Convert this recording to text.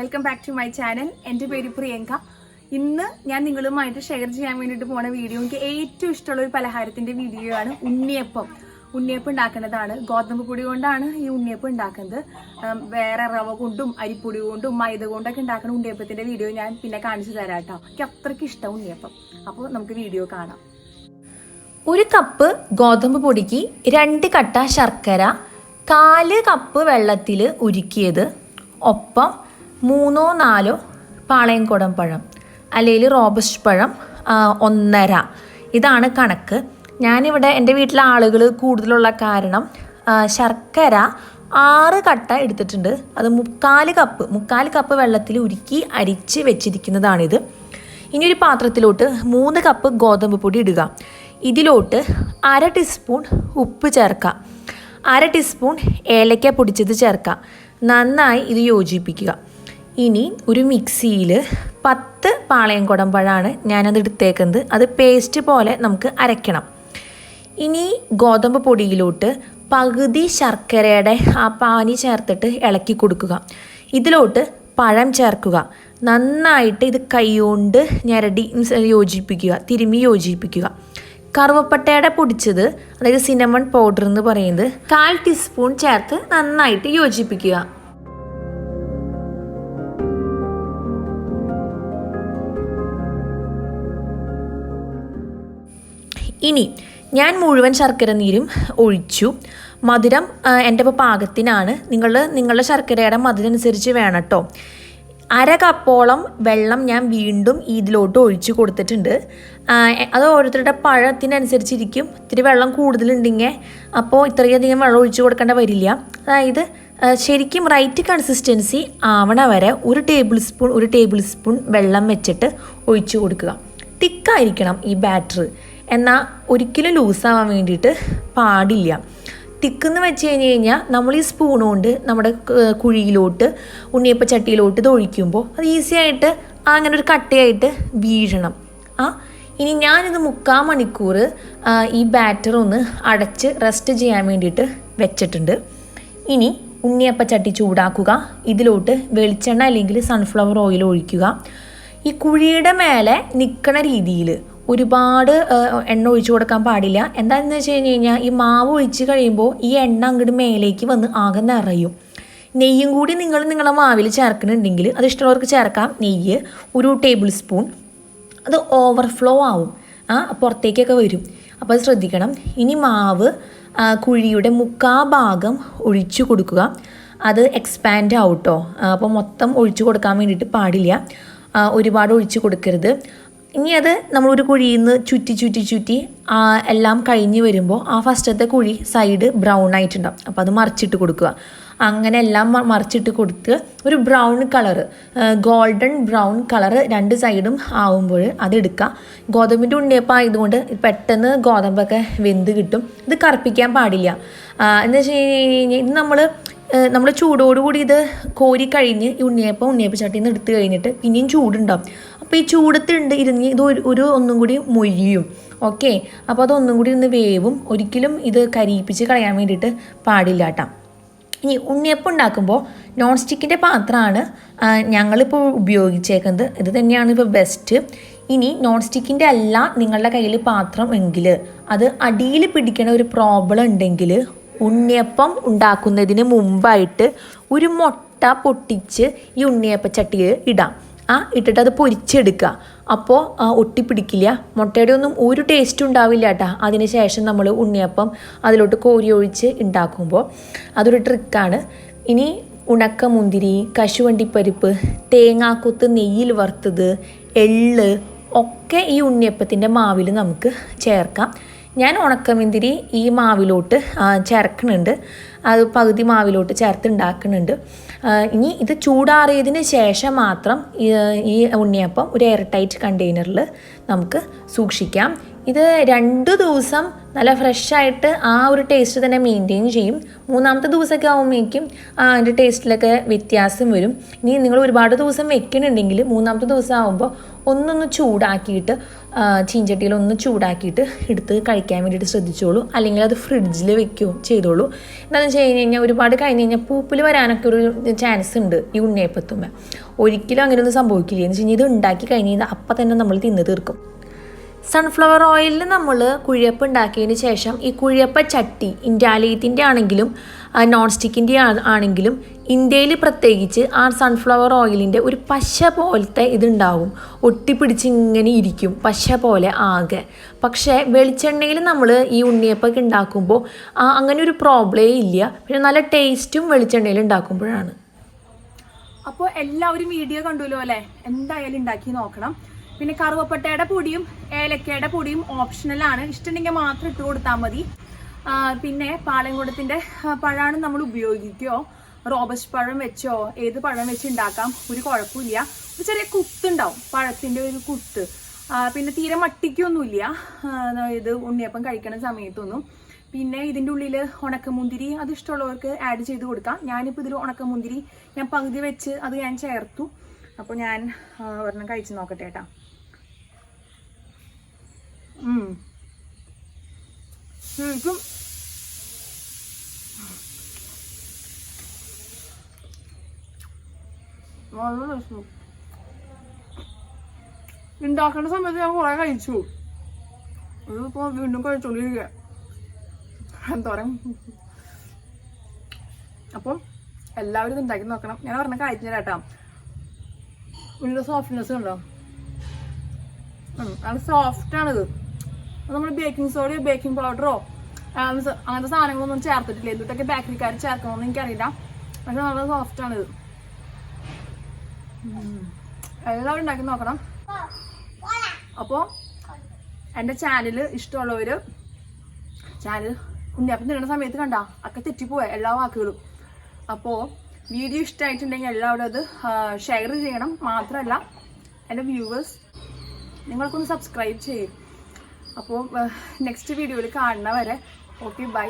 Welcome back to my channel. എൻ്റെ പേര് പ്രിയങ്ക. ഇന്ന് ഞാൻ നിങ്ങളുമായിട്ട് ഷെയർ ചെയ്യാൻ വേണ്ടിയിട്ട് പോണ വീഡിയോ എനിക്ക് ഏറ്റവും ഇഷ്ടമുള്ള ഒരു പലഹാരത്തിൻ്റെ വീഡിയോ ആണ് ഉണ്ണിയപ്പം. ഉണ്ണിയപ്പം ഉണ്ടാക്കുന്നതാണ്. ഗോതമ്പ് പൊടി കൊണ്ടാണ് ഈ ഉണ്ണിയപ്പം ഉണ്ടാക്കുന്നത്. വേറെ റവ കൊണ്ടും അരിപ്പൊടി കൊണ്ടും മൈദ കൊണ്ടൊക്കെ ഉണ്ടാക്കുന്ന ഉണ്ണിയപ്പത്തിൻ്റെ വീഡിയോ ഞാൻ പിന്നെ കാണിച്ചു തരാം കേട്ടോ. എനിക്ക് അത്രയ്ക്ക് ഇഷ്ടം ഉണ്ണിയപ്പം. അപ്പോൾ നമുക്ക് വീഡിയോ കാണാം. ഒരു കപ്പ് ഗോതമ്പ് പൊടിക്ക് 2 കട്ട ശർക്കര, 4 കപ്പ് വെള്ളത്തിൽ ഉരുക്കിയത്, ഒപ്പം 3-4 പാളയംകുടം പഴം അല്ലെങ്കിൽ റോബസ്റ്റ് പഴം 1.5. ഇതാണ് കണക്ക്. ഞാനിവിടെ എൻ്റെ വീട്ടിലെ ആളുകൾ കൂടുതലുള്ള കാരണം ശർക്കര 6 കട്ട എടുത്തിട്ടുണ്ട്. അത് 3/4 കപ്പ് വെള്ളത്തിൽ ഉരുക്കി അരിച്ച് വെച്ചിരിക്കുന്നതാണിത്. ഇനി ഒരു പാത്രത്തിലോട്ട് 3 കപ്പ് ഗോതമ്പ് പൊടി ഇടുക. ഇതിലോട്ട് 1/2 ടീസ്പൂൺ ഉപ്പ് ചേർക്കുക, 1/2 ടീസ്പൂൺ ഏലക്ക പൊടിച്ചത് ചേർക്കുക. നന്നായി ഇത് യോജിപ്പിക്കുക. ഇനി ഒരു മിക്സിയിൽ 10 പാളയംകുടം പഴമാണ് ഞാനത് എടുത്തേക്കുന്നത്. അത് പേസ്റ്റ് പോലെ നമുക്ക് അരയ്ക്കണം. ഇനി ഗോതമ്പ് പൊടിയിലോട്ട് പകുതി ശർക്കരയുടെ ആ പാനി ചേർത്തിട്ട് ഇളക്കി കൊടുക്കുക. ഇതിലോട്ട് പഴം ചേർക്കുക. നന്നായിട്ട് ഇത് കൈകൊണ്ട് ഞെരടി യോജിപ്പിക്കുക, തിരുമ്മി യോജിപ്പിക്കുക. കറുവപ്പട്ടയുടെ പൊടിച്ചത്, അതായത് സിനമൺ പൗഡർ എന്ന് പറയുന്നത്, 1/4 ടീസ്പൂൺ ചേർത്ത് നന്നായിട്ട് യോജിപ്പിക്കുക. ഇനി ഞാൻ മുഴുവൻ ശർക്കര നീരും ഒഴിച്ചു. മധുരം എൻ്റെ ഇപ്പോൾ പാകത്തിനാണ്. നിങ്ങളുടെ ശർക്കരയുടെ മധുരം അനുസരിച്ച് വേണം കേട്ടോ. 1/2 കപ്പോളം വെള്ളം ഞാൻ വീണ്ടും ഇതിലോട്ട് ഒഴിച്ച് കൊടുത്തിട്ടുണ്ട്. അത് ഓരോരുത്തരുടെ പഴത്തിനനുസരിച്ചിരിക്കും. ഇത്തിരി വെള്ളം കൂടുതലുണ്ടെങ്കിൽ അപ്പോൾ ഇത്രയധികം വെള്ളം ഒഴിച്ച് കൊടുക്കേണ്ട വരില്ല. അതായത് ശരിക്കും റൈറ്റ് കൺസിസ്റ്റൻസി ആവണ വരെ 1 ടേബിൾ സ്പൂൺ വെള്ളം വെച്ചിട്ട് ഒഴിച്ച് കൊടുക്കുക. തിക്കായിരിക്കണം ഈ ബാറ്റർ, എന്നാൽ ഒരിക്കലും ലൂസാവാൻ വേണ്ടിയിട്ട് പാടില്ല. തിക്കെന്ന് വെച്ച് കഴിഞ്ഞാൽ നമ്മൾ ഈ സ്പൂൺ കൊണ്ട് നമ്മുടെ കുഴിയിലോട്ട് ഉണ്ണിയപ്പ ചട്ടിയിലോട്ട് ഇത് ഒഴിക്കുമ്പോൾ അത് ഈസി ആയിട്ട് അങ്ങനെ ഒരു കട്ടയായിട്ട് വീഴണം. ഇനി ഞാനിത് 3/4 മണിക്കൂർ ഈ ബാറ്റർ ഒന്ന് അടച്ച് റെസ്റ്റ് ചെയ്യാൻ വേണ്ടിയിട്ട് വെച്ചിട്ടുണ്ട്. ഇനി ഉണ്ണിയപ്പ ചട്ടി ചൂടാക്കുക. ഇതിലോട്ട് വെളിച്ചെണ്ണ അല്ലെങ്കിൽ സൺഫ്ലവർ ഓയിൽ ഒഴിക്കുക. ഈ കുഴിയുടെ മേലെ നിൽക്കണ രീതിയിൽ ഒരുപാട് എണ്ണ ഒഴിച്ചു കൊടുക്കാൻ പാടില്ല. എന്താണെന്ന് വെച്ച് കഴിഞ്ഞാൽ ഈ മാവ് ഒഴിച്ച് കഴിയുമ്പോൾ ഈ എണ്ണ അങ്ങോട്ട് മേലേക്ക് വന്ന് ആകെ നിറയും. നെയ്യും കൂടി നിങ്ങളുടെ മാവിൽ ചേർക്കുന്നുണ്ടെങ്കിൽ അത് ഇഷ്ടമുള്ളവർക്ക് ചേർക്കാം. നെയ്യ് 1 ടേബിൾ സ്പൂൺ. അത് ഓവർഫ്ലോ ആവും, പുറത്തേക്കൊക്കെ വരും. അപ്പോൾ അത് ശ്രദ്ധിക്കണം. ഇനി മാവ് കുഴിയുടെ 3/4 ഭാഗം ഒഴിച്ചു കൊടുക്കുക. അത് എക്സ്പാൻഡ് ആവും കേട്ടോ. അപ്പോൾ മൊത്തം ഒഴിച്ചു കൊടുക്കാൻ വേണ്ടിയിട്ട് പാടില്ല, ഒരുപാട് ഒഴിച്ചു കൊടുക്കരുത്. ഇനി അത് നമ്മളൊരു കുഴിയിൽ നിന്ന് ചുറ്റി എല്ലാം കഴിഞ്ഞ് വരുമ്പോൾ ആ ഫസ്റ്റത്തെ കുഴി സൈഡ് ബ്രൗൺ ആയിട്ടുണ്ടാവും. അപ്പോൾ അത് മറിച്ചിട്ട് കൊടുക്കുക. അങ്ങനെ എല്ലാം മറിച്ചിട്ട് കൊടുത്ത് ഒരു brown colour, golden brown colour 2 സൈഡും ആവുമ്പോൾ അതെടുക്കുക. ഗോതമ്പിൻ്റെ ഉണ്ണിയപ്പം ആയതുകൊണ്ട് പെട്ടെന്ന് ഗോതമ്പൊക്കെ വെന്ത് കിട്ടും. ഇത് കറുപ്പിക്കാൻ പാടില്ല. എന്ന് വെച്ച് കഴിഞ്ഞാൽ ഇത് നമ്മൾ ചൂടോടുകൂടി ഇത് കോരി കഴിഞ്ഞ് ഈ ഉണ്ണിയപ്പ ചട്ടിയിൽ നിന്ന് എടുത്ത് കഴിഞ്ഞിട്ട് പിന്നെയും ചൂടുണ്ടാവും. അപ്പോൾ ഈ ചൂടത്തുണ്ട് ഇരുന്ന് ഇത് ഒന്നും കൂടി മൊരിയും. ഓക്കെ, അപ്പോൾ അതൊന്നും കൂടി ഒന്ന് വേവും. ഒരിക്കലും ഇത് കരിയിപ്പിച്ച് കളയാൻ വേണ്ടിയിട്ട് പാടില്ല കേട്ടോ. ഇനി ഉണ്ണിയപ്പം ഉണ്ടാക്കുമ്പോൾ നോൺ സ്റ്റിക്കിൻ്റെ പാത്രമാണ് ഞങ്ങളിപ്പോൾ ഉപയോഗിച്ചേക്കുന്നത്. ഇത് തന്നെയാണ് ഇപ്പോൾ ബെസ്റ്റ്. ഇനി നോൺ സ്റ്റിക്കിൻ്റെ അല്ല നിങ്ങളുടെ കയ്യിൽ പാത്രം എങ്കിൽ, അത് അടിയിൽ പിടിക്കണ ഒരു പ്രോബ്ലം ഉണ്ടെങ്കിൽ ഉണ്ണിയപ്പം ഉണ്ടാക്കുന്നതിന് മുമ്പായിട്ട് ഒരു മുട്ട പൊട്ടിച്ച് ഈ ഉണ്ണിയപ്പ ചട്ടിയിൽ ഇടാം. ഇട്ടിട്ട് അത് പൊരിച്ചെടുക്കുക. അപ്പോൾ ഒട്ടിപ്പിടിക്കില്ല. മുട്ടയുടെ ഒന്നും ഒരു ടേസ്റ്റും ഉണ്ടാവില്ല കേട്ടോ. അതിന് ശേഷം നമ്മൾ ഉണ്ണിയപ്പം അതിലോട്ട് കോരി ഒഴിച്ച് ഉണ്ടാക്കുമ്പോൾ അതൊരു ട്രിക്കാണ്. ഇനി ഉണക്കമുന്തിരി, കശുവണ്ടിപ്പരിപ്പ്, തേങ്ങാക്കൊത്ത് നെയ്യിൽ വറുത്തത്, എള്ള് ഒക്കെ ഈ ഉണ്ണിയപ്പത്തിൻ്റെ മാവിൽ നമുക്ക് ചേർക്കാം. ഞാൻ ഉണക്കമുന്തിരി ഈ മാവിലോട്ട് ചേർക്കുന്നുണ്ട്. അത് പകുതി മാവിലോട്ട് ചേർത്ത് ഉണ്ടാക്കുന്നുണ്ട്. ഇനി ഇത് ചൂടാറിയതിന് ശേഷം മാത്രം ഈ ഉണ്ണിയപ്പം ഒരു എയർ ടൈറ്റ് കണ്ടെയ്നറിൽ നമുക്ക് സൂക്ഷിക്കാം. ഇത് 2 ദിവസം നല്ല ഫ്രഷായിട്ട് ആ ഒരു ടേസ്റ്റ് തന്നെ മെയിൻറ്റെയിൻ ചെയ്യും. 3-ാമത്തെ ദിവസമൊക്കെ ആകുമ്പോഴേക്കും അതിൻ്റെ ടേസ്റ്റിലൊക്കെ വ്യത്യാസം വരും. ഇനി നിങ്ങൾ ഒരുപാട് ദിവസം വെക്കണുണ്ടെങ്കിൽ 3-ാമത്തെ ദിവസം ആകുമ്പോൾ ഒന്നൊന്ന് ചൂടാക്കിയിട്ട് ചീഞ്ചട്ടിയിൽ ഒന്ന് ചൂടാക്കിയിട്ട് എടുത്ത് കഴിക്കാൻ വേണ്ടിയിട്ട് ശ്രദ്ധിച്ചോളൂ. അല്ലെങ്കിൽ അത് ഫ്രിഡ്ജിൽ വെക്കുകയോ ചെയ്തോളൂ. എന്താണെന്ന് വെച്ച് കഴിഞ്ഞാൽ ഒരുപാട് കഴിഞ്ഞ് കഴിഞ്ഞാൽ പൂപ്പിൽ വരാനൊക്കെ ഒരു ചാൻസ് ഉണ്ട് ഈ ഉണ്ണിയപ്പത്തുമ്മ. ഒരിക്കലും അങ്ങനെയൊന്നും സംഭവിക്കില്ല. എന്ന് വെച്ച് കഴിഞ്ഞാൽ ഇത് ഉണ്ടാക്കി കഴിഞ്ഞ് കഴിഞ്ഞാൽ അപ്പം തന്നെ നമ്മൾ തിന്ന് തീർക്കും. സൺഫ്ലവർ ഓയിലിൽ നമ്മൾ കുഴിയപ്പം ഉണ്ടാക്കിയതിന് ശേഷം ഈ കുഴിയപ്പ ചട്ടി ഇൻഡാലിയത്തിൻ്റെ ആണെങ്കിലും നോൺ സ്റ്റിക്കിൻ്റെ ആണെങ്കിലും ഇന്ത്യയിൽ പ്രത്യേകിച്ച് ആ സൺഫ്ലവർ ഓയിലിൻ്റെ ഒരു പശ പോലത്തെ ഇതുണ്ടാവും. ഒട്ടിപ്പിടിച്ച് ഇങ്ങനെ ഇരിക്കും പശ പോലെ ആകെ. പക്ഷേ വെളിച്ചെണ്ണയിൽ നമ്മൾ ഈ ഉണ്ണിയപ്പൊക്കെ ഉണ്ടാക്കുമ്പോൾ അങ്ങനെ ഒരു പ്രോബ്ലമേ ഇല്ല. പിന്നെ നല്ല ടേസ്റ്റും വെളിച്ചെണ്ണയിൽ ഉണ്ടാക്കുമ്പോഴാണ്. അപ്പോൾ എല്ലാവരും വീഡിയോ കണ്ടുല്ലോ അല്ലേ? എന്തായാലും ഉണ്ടാക്കി നോക്കണം. പിന്നെ കറുവപ്പട്ടയുടെ പൊടിയും ഏലക്കയുടെ പൊടിയും ഓപ്ഷണലാണ്. ഇഷ്ടമുണ്ടെങ്കിൽ മാത്രം ഇട്ട് കൊടുത്താൽ മതി. പിന്നെ പാളയംകുടത്തിൻ്റെ പഴമാണ് നമ്മൾ ഉപയോഗിക്കുകയോ റോബസ്റ്റ് പഴം വെച്ചോ ഏത് പഴം വെച്ച് ഉണ്ടാക്കാം, ഒരു കുഴപ്പമില്ല. ഒരു ചെറിയ കുത്തുണ്ടാവും, പഴത്തിൻ്റെ ഒരു കുത്ത്. പിന്നെ തീരെ മട്ടിക്കൊന്നുമില്ല ഇത് ഉണ്ണിയപ്പം കഴിക്കണ സമയത്തൊന്നും. പിന്നെ ഇതിൻ്റെ ഉള്ളിൽ ഉണക്കമുന്തിരി അത് ഇഷ്ടമുള്ളവർക്ക് ആഡ് ചെയ്ത് കൊടുക്കാം. ഞാനിപ്പോൾ ഇതിൽ ഉണക്കമുന്തിരി ഞാൻ പകുതി വെച്ച് അത് ഞാൻ ചേർത്തു. അപ്പോൾ ഞാൻ ഒരെണ്ണം കഴിച്ച് നോക്കട്ടെ കേട്ടോ. ശരിക്കും വളരെ രസം. ഉണ്ടാക്കേണ്ട സമയത്ത് ഞാൻ കുറെ കഴിച്ചു. ഇതിപ്പോൾ വീണ്ടും കഴിച്ചോണ്ടിരിക്കുക എന്തോരം. അപ്പം എല്ലാവരും ഇത് ഉണ്ടാക്കി നോക്കണം. ഞാൻ പറഞ്ഞ കഴിച്ചു കേട്ടോ. ഇതിൻ്റെ സോഫ്റ്റ്നെസ് ഉണ്ടോ? നല്ല സോഫ്റ്റാണിത്. നമ്മൾ ബേക്കിംഗ് സോഡയോ ബേക്കിംഗ് പൗഡറോ അങ്ങനത്തെ സാധനങ്ങളൊന്നും ചേർത്തിട്ടില്ല. എന്തൊക്കെ ബേക്കറിക്കാർ ചേർക്കണമെന്ന് എനിക്കറിയില്ല. പക്ഷെ നല്ല സോഫ്റ്റാണിത്. എല്ലാവരും ഉണ്ടാക്കി നോക്കണം. അപ്പോൾ എൻ്റെ ചാനൽ ഇഷ്ടമുള്ളവർ ചാനൽ ഉണ്ണിയപ്പം തിന്നുന്ന സമയത്ത് കണ്ട ഒക്കെ തെറ്റിപ്പോയ എല്ലാ വാക്കുകളും. അപ്പോൾ വീഡിയോ ഇഷ്ടമായിട്ടുണ്ടെങ്കിൽ എല്ലാവരും അത് ഷെയർ ചെയ്യണം. മാത്രമല്ല എൻ്റെ വ്യൂവേഴ്സ് നിങ്ങൾക്കൊന്ന് സബ്സ്ക്രൈബ് ചെയ്യും. അപ്പോൾ നെക്സ്റ്റ് വീഡിയോയിൽ കാണുന്നവരെ ഓക്കെ ബൈ.